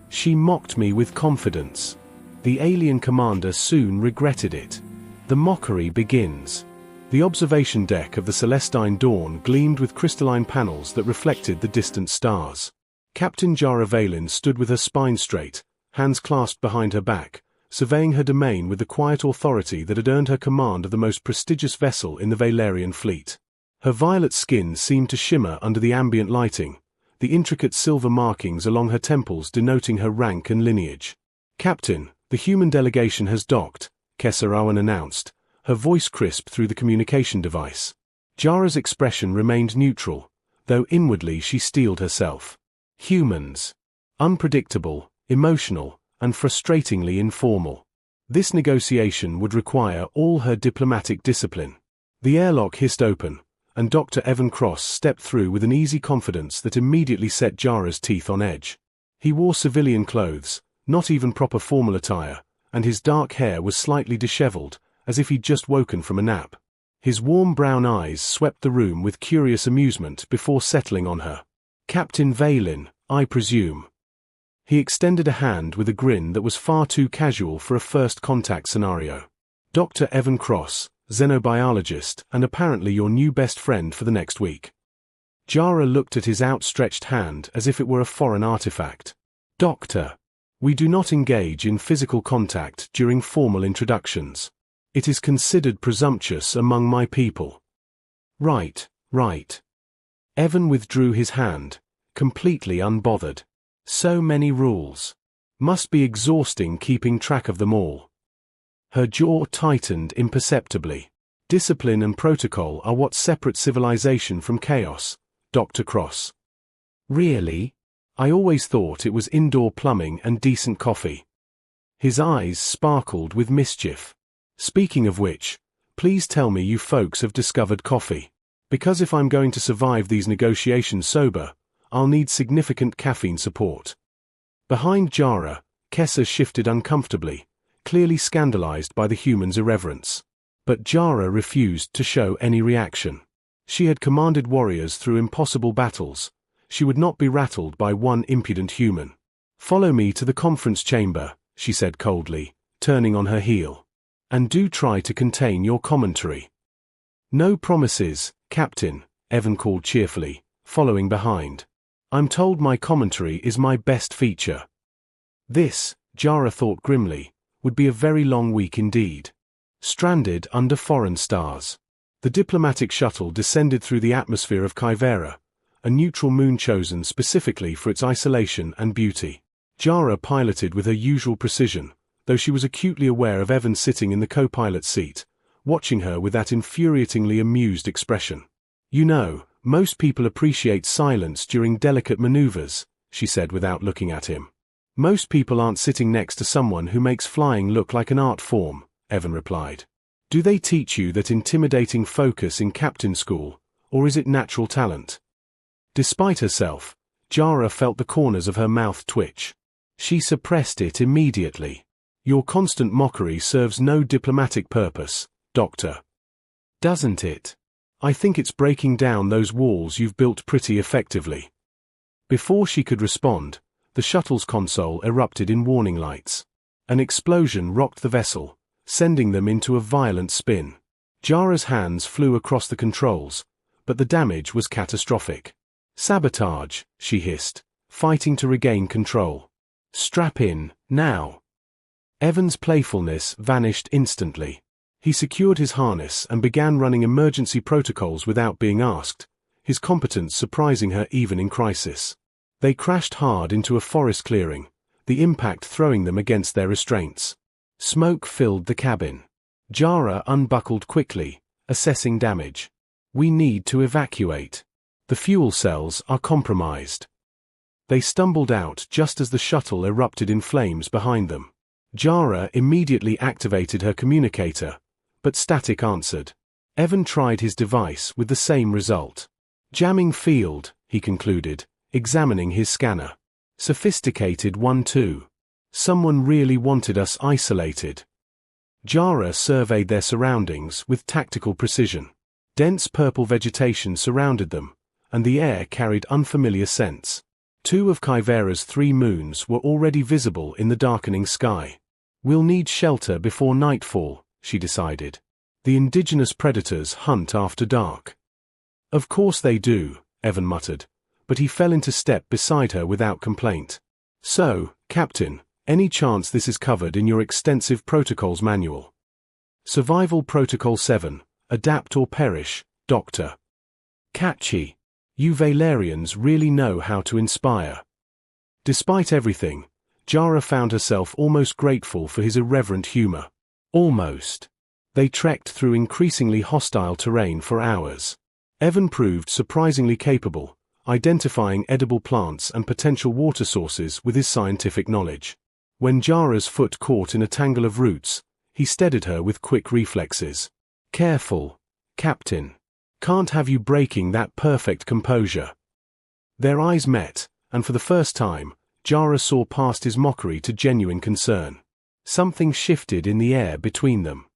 She mocked me with confidence. The alien commander soon regretted it. The mockery begins. The observation deck of the Celestine Dawn gleamed with crystalline panels that reflected the distant stars. Captain Jara Valen stood with her spine straight, hands clasped behind her back, surveying her domain with the quiet authority that had earned her command of the most prestigious vessel in the Valerian fleet. Her violet skin seemed to shimmer under the ambient lighting, the intricate silver markings along her temples denoting her rank and lineage. "Captain, the human delegation has docked," Kessa Rowan announced, her voice crisp through the communication device. Jara's expression remained neutral, though inwardly she steeled herself. Humans. Unpredictable, emotional, and frustratingly informal. This negotiation would require all her diplomatic discipline. The airlock hissed open, and Dr. Evan Cross stepped through with an easy confidence that immediately set Jara's teeth on edge. He wore civilian clothes, not even proper formal attire, and his dark hair was slightly disheveled, as if he'd just woken from a nap. His warm brown eyes swept the room with curious amusement before settling on her. "Captain Valen, I presume." He extended a hand with a grin that was far too casual for a first contact scenario. "Dr. Evan Cross, xenobiologist, and apparently your new best friend for the next week." Jara looked at his outstretched hand as if it were a foreign artifact. "Doctor, we do not engage in physical contact during formal introductions. It is considered presumptuous among my people." Right. Evan withdrew his hand, completely unbothered. So many rules. Must be exhausting keeping track of them all. Her jaw tightened imperceptibly. "Discipline and protocol are what separate civilization from chaos, Dr. Cross." "Really? I always thought it was indoor plumbing and decent coffee." His eyes sparkled with mischief. "Speaking of which, please tell me you folks have discovered coffee. Because if I'm going to survive these negotiations sober, I'll need significant caffeine support." Behind Jara, Kessa shifted uncomfortably, clearly scandalized by the human's irreverence. But Jara refused to show any reaction. She had commanded warriors through impossible battles. She would not be rattled by one impudent human. "Follow me to the conference chamber," she said coldly, turning on her heel. "And do try to contain your commentary." "No promises, Captain," Evan called cheerfully, following behind. "I'm told my commentary is my best feature." This, Jara thought grimly, would be a very long week indeed. Stranded under foreign stars. The diplomatic shuttle descended through the atmosphere of Kyvera, a neutral moon chosen specifically for its isolation and beauty. Jara piloted with her usual precision, though she was acutely aware of Evan sitting in the co-pilot's seat, watching her with that infuriatingly amused expression. "You know, most people appreciate silence during delicate maneuvers," she said without looking at him. "Most people aren't sitting next to someone who makes flying look like an art form," Evan replied. "Do they teach you that intimidating focus in captain school, or is it natural talent?" Despite herself, Jara felt the corners of her mouth twitch. She suppressed it immediately. "Your constant mockery serves no diplomatic purpose, Doctor." "Doesn't it? I think it's breaking down those walls you've built pretty effectively." Before she could respond, the shuttle's console erupted in warning lights. An explosion rocked the vessel, sending them into a violent spin. Jara's hands flew across the controls, but the damage was catastrophic. "Sabotage," she hissed, fighting to regain control. "Strap in, now." Evan's playfulness vanished instantly. He secured his harness and began running emergency protocols without being asked, his competence surprising her even in crisis. They crashed hard into a forest clearing, the impact throwing them against their restraints. Smoke filled the cabin. Jara unbuckled quickly, assessing damage. "We need to evacuate. The fuel cells are compromised." They stumbled out just as the shuttle erupted in flames behind them. Jara immediately activated her communicator, but static answered. Evan tried his device with the same result. "Jamming field," he concluded, examining his scanner. "Sophisticated one too. Someone really wanted us isolated." Jara surveyed their surroundings with tactical precision. Dense purple vegetation surrounded them, and the air carried unfamiliar scents. Two of Kyvera's 3 moons were already visible in the darkening sky. We'll need shelter before nightfall, she decided. The indigenous predators hunt after dark. Of course they do, Evan muttered, but he fell into step beside her without complaint. So, Captain, any chance this is covered in your extensive protocols manual? Survival Protocol 7, Adapt or Perish, Doctor. Catchy. You Valerians really know how to inspire. Despite everything, Jara found herself almost grateful for his irreverent humor. Almost. They trekked through increasingly hostile terrain for hours. Evan proved surprisingly capable, identifying edible plants and potential water sources with his scientific knowledge. When Jara's foot caught in a tangle of roots, he steadied her with quick reflexes. Careful, Captain. Can't have you breaking that perfect composure. Their eyes met, and for the first time, Jara saw past his mockery to genuine concern. Something shifted in the air between them.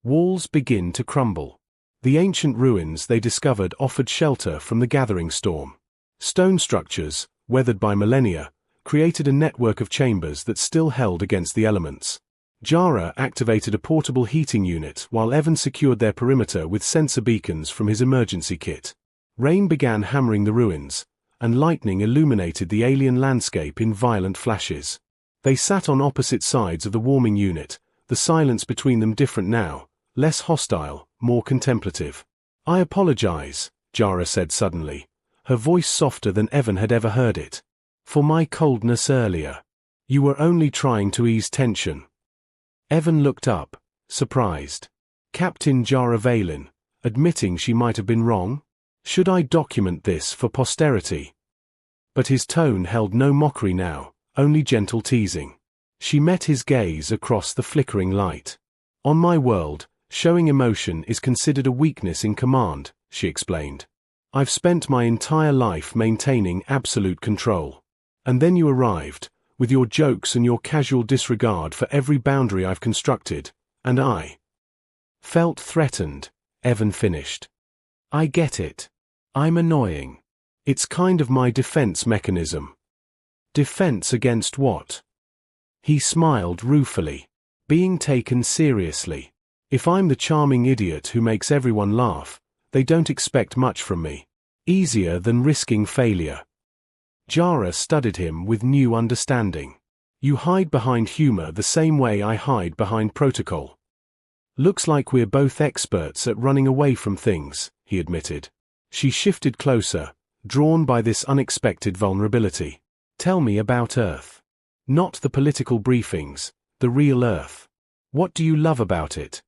Walls begin to crumble. The ancient ruins they discovered offered shelter from the gathering storm. Stone structures, weathered by millennia, created a network of chambers that still held against the elements. Jara activated a portable heating unit while Evan secured their perimeter with sensor beacons from his emergency kit. Rain began hammering the ruins, and lightning illuminated the alien landscape in violent flashes. They sat on opposite sides of the warming unit, the silence between them different now, less hostile, more contemplative. I apologize, Jara said suddenly, her voice softer than Evan had ever heard it. For my coldness earlier. You were only trying to ease tension. Evan looked up, surprised. Captain Jara Valen, admitting she might have been wrong? Should I document this for posterity? But his tone held no mockery now, only gentle teasing. She met his gaze across the flickering light. On my world, showing emotion is considered a weakness in command, she explained. I've spent my entire life maintaining absolute control. And then you arrived, with your jokes and your casual disregard for every boundary I've constructed, and I felt threatened, Evan finished. I get it. I'm annoying. It's kind of my defense mechanism. Defense against what? He smiled ruefully. Being taken seriously. If I'm the charming idiot who makes everyone laugh, they don't expect much from me. Easier than risking failure. Jara studied him with new understanding. You hide behind humor the same way I hide behind protocol. Looks like we're both experts at running away from things, he admitted. She shifted closer, drawn by this unexpected vulnerability. Tell me about Earth. Not the political briefings, the real Earth. What do you love about it?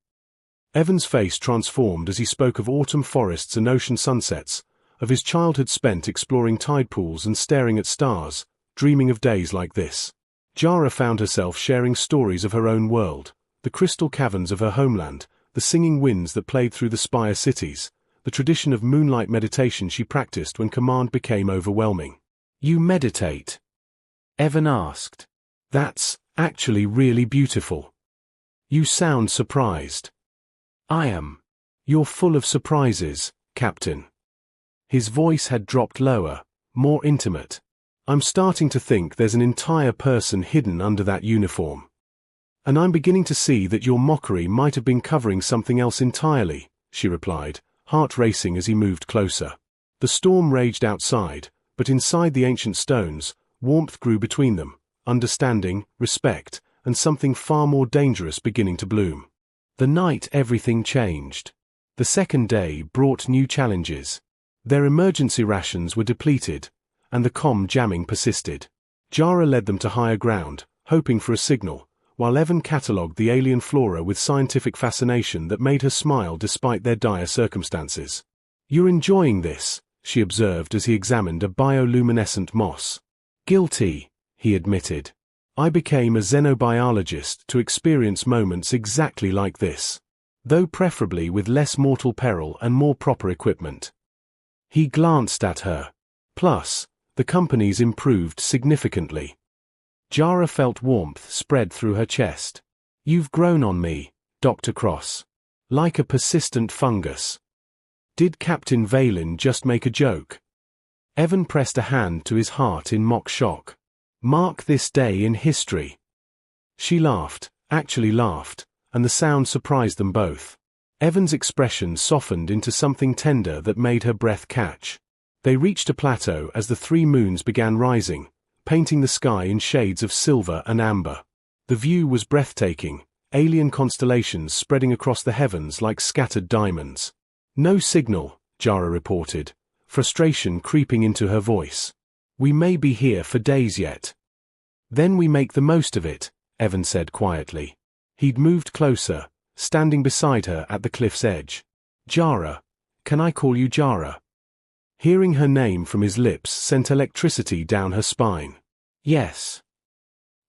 Evan's face transformed as he spoke of autumn forests and ocean sunsets, of his childhood spent exploring tide pools and staring at stars, dreaming of days like this. Jara found herself sharing stories of her own world, the crystal caverns of her homeland, the singing winds that played through the spire cities, the tradition of moonlight meditation she practiced when command became overwhelming. You meditate? Evan asked. That's actually really beautiful. You sound surprised. I am. You're full of surprises, Captain. His voice had dropped lower, more intimate. I'm starting to think there's an entire person hidden under that uniform. And I'm beginning to see that your mockery might have been covering something else entirely, she replied, heart racing as he moved closer. The storm raged outside, but inside the ancient stones, warmth grew between them, understanding, respect, and something far more dangerous beginning to bloom. The night everything changed. The second day brought new challenges. Their emergency rations were depleted, and the comm jamming persisted. Jara led them to higher ground, hoping for a signal, while Evan catalogued the alien flora with scientific fascination that made her smile despite their dire circumstances. You're enjoying this, she observed as he examined a bioluminescent moss. Guilty, he admitted. I became a xenobiologist to experience moments exactly like this, though preferably with less mortal peril and more proper equipment. He glanced at her. Plus, the company's improved significantly. Jara felt warmth spread through her chest. You've grown on me, Dr. Cross. Like a persistent fungus. Did Captain Valen just make a joke? Evan pressed a hand to his heart in mock shock. Mark this day in history. She laughed, actually laughed, and the sound surprised them both. Evan's expression softened into something tender that made her breath catch. They reached a plateau as the 3 moons began rising, painting the sky in shades of silver and amber. The view was breathtaking, alien constellations spreading across the heavens like scattered diamonds. No signal, Jara reported, frustration creeping into her voice. We may be here for days yet. Then we make the most of it, Evan said quietly. He'd moved closer, standing beside her at the cliff's edge. Jara, can I call you Jara? Hearing her name from his lips sent electricity down her spine. Yes.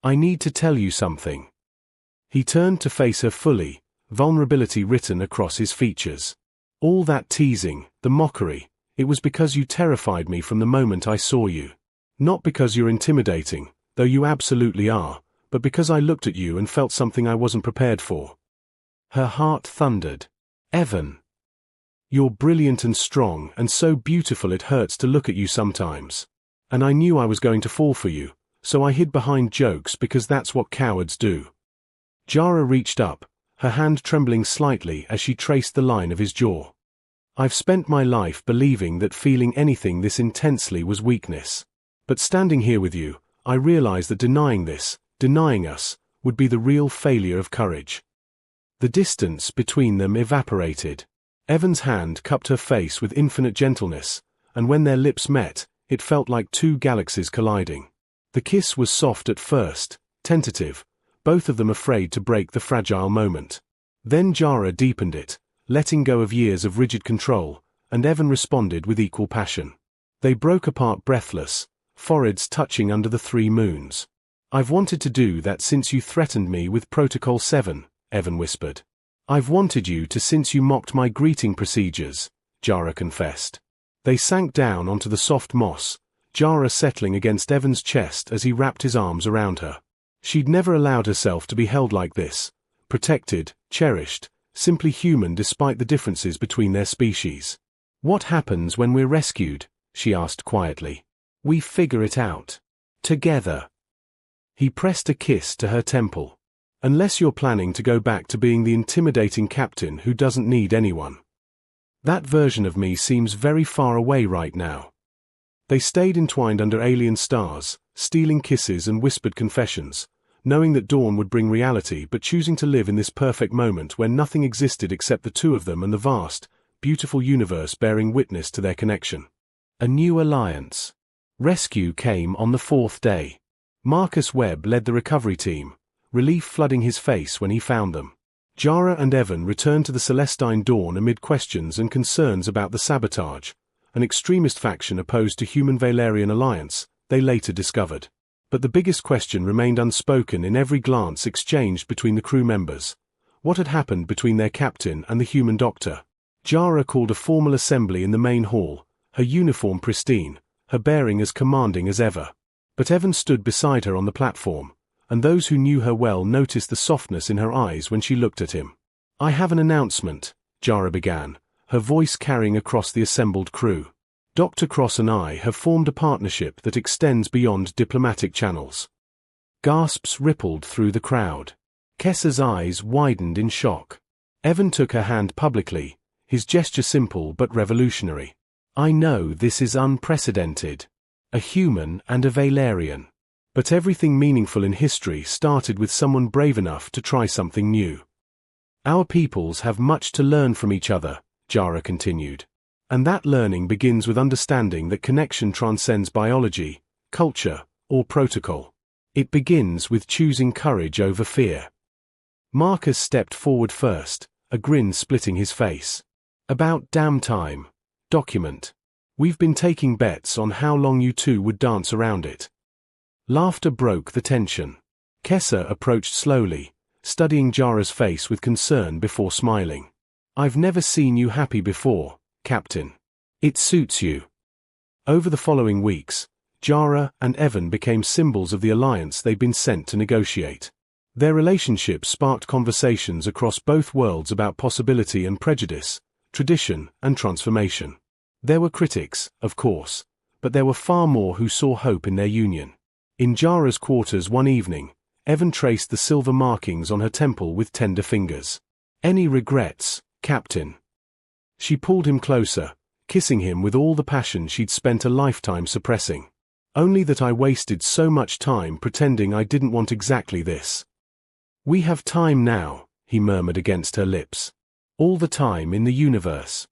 I need to tell you something. He turned to face her fully, vulnerability written across his features. All that teasing, the mockery, it was because you terrified me from the moment I saw you. Not because you're intimidating, though you absolutely are, but because I looked at you and felt something I wasn't prepared for. Her heart thundered. Evan. You're brilliant and strong and so beautiful it hurts to look at you sometimes. And I knew I was going to fall for you, so I hid behind jokes because that's what cowards do. Jara reached up, her hand trembling slightly as she traced the line of his jaw. I've spent my life believing that feeling anything this intensely was weakness. But standing here with you, I realize that denying this, denying us, would be the real failure of courage. The distance between them evaporated. Evan's hand cupped her face with infinite gentleness, and when their lips met, it felt like 2 galaxies colliding. The kiss was soft at first, tentative, both of them afraid to break the fragile moment. Then Jara deepened it, letting go of years of rigid control, and Evan responded with equal passion. They broke apart breathless, foreheads touching under the 3 moons. I've wanted to do that since you threatened me with Protocol 7, Evan whispered. I've wanted you to since you mocked my greeting procedures, Jara confessed. They sank down onto the soft moss, Jara settling against Evan's chest as he wrapped his arms around her. She'd never allowed herself to be held like this, protected, cherished, simply human despite the differences between their species. What happens when we're rescued? She asked quietly. We figure it out. Together. He pressed a kiss to her temple. Unless you're planning to go back to being the intimidating captain who doesn't need anyone. That version of me seems very far away right now. They stayed entwined under alien stars, stealing kisses and whispered confessions, knowing that dawn would bring reality but choosing to live in this perfect moment where nothing existed except the 2 of them and the vast, beautiful universe bearing witness to their connection. A new alliance. Rescue came on the 4th day. Marcus Webb led the recovery team, relief flooding his face when he found them. Jara and Evan returned to the Celestine Dawn amid questions and concerns about the sabotage, an extremist faction opposed to human-Valerian alliance, they later discovered. But the biggest question remained unspoken in every glance exchanged between the crew members. What had happened between their captain and the human doctor? Jara called a formal assembly in the main hall, her uniform pristine, her bearing as commanding as ever. But Evan stood beside her on the platform, and those who knew her well noticed the softness in her eyes when she looked at him. I have an announcement, Jara began, her voice carrying across the assembled crew. Dr. Cross and I have formed a partnership that extends beyond diplomatic channels. Gasps rippled through the crowd. Kessa's eyes widened in shock. Evan took her hand publicly, his gesture simple but revolutionary. I know this is unprecedented. A human and a Valerian. But everything meaningful in history started with someone brave enough to try something new. Our peoples have much to learn from each other, Jara continued. And that learning begins with understanding that connection transcends biology, culture, or protocol. It begins with choosing courage over fear. Marcus stepped forward first, a grin splitting his face. About damn time. Document. We've been taking bets on how long you 2 would dance around it. Laughter broke the tension. Kessa approached slowly, studying Jara's face with concern before smiling. I've never seen you happy before, Captain. It suits you. Over the following weeks, Jara and Evan became symbols of the alliance they'd been sent to negotiate. Their relationship sparked conversations across both worlds about possibility and prejudice, tradition and transformation. There were critics, of course, but there were far more who saw hope in their union. In Jara's quarters one evening, Evan traced the silver markings on her temple with tender fingers. "Any regrets, Captain?" She pulled him closer, kissing him with all the passion she'd spent a lifetime suppressing. "Only that I wasted so much time pretending I didn't want exactly this." "We have time now," he murmured against her lips. "All the time in the universe."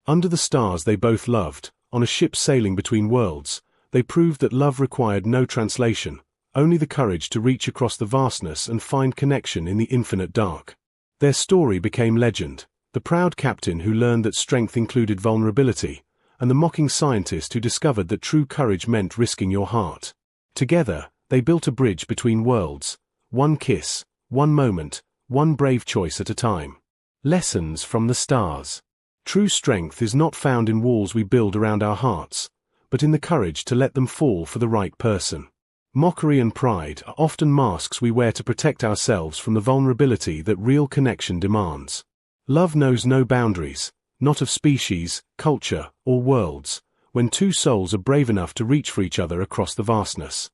Under the stars they both loved, on a ship sailing between worlds, they proved that love required no translation, only the courage to reach across the vastness and find connection in the infinite dark. Their story became legend, the proud captain who learned that strength included vulnerability, and the mocking scientist who discovered that true courage meant risking your heart. Together, they built a bridge between worlds, one kiss, one moment, one brave choice at a time. Lessons from the stars. True strength is not found in walls we build around our hearts, but in the courage to let them fall for the right person. Mockery and pride are often masks we wear to protect ourselves from the vulnerability that real connection demands. Love knows no boundaries, not of species, culture, or worlds, when two souls are brave enough to reach for each other across the vastness.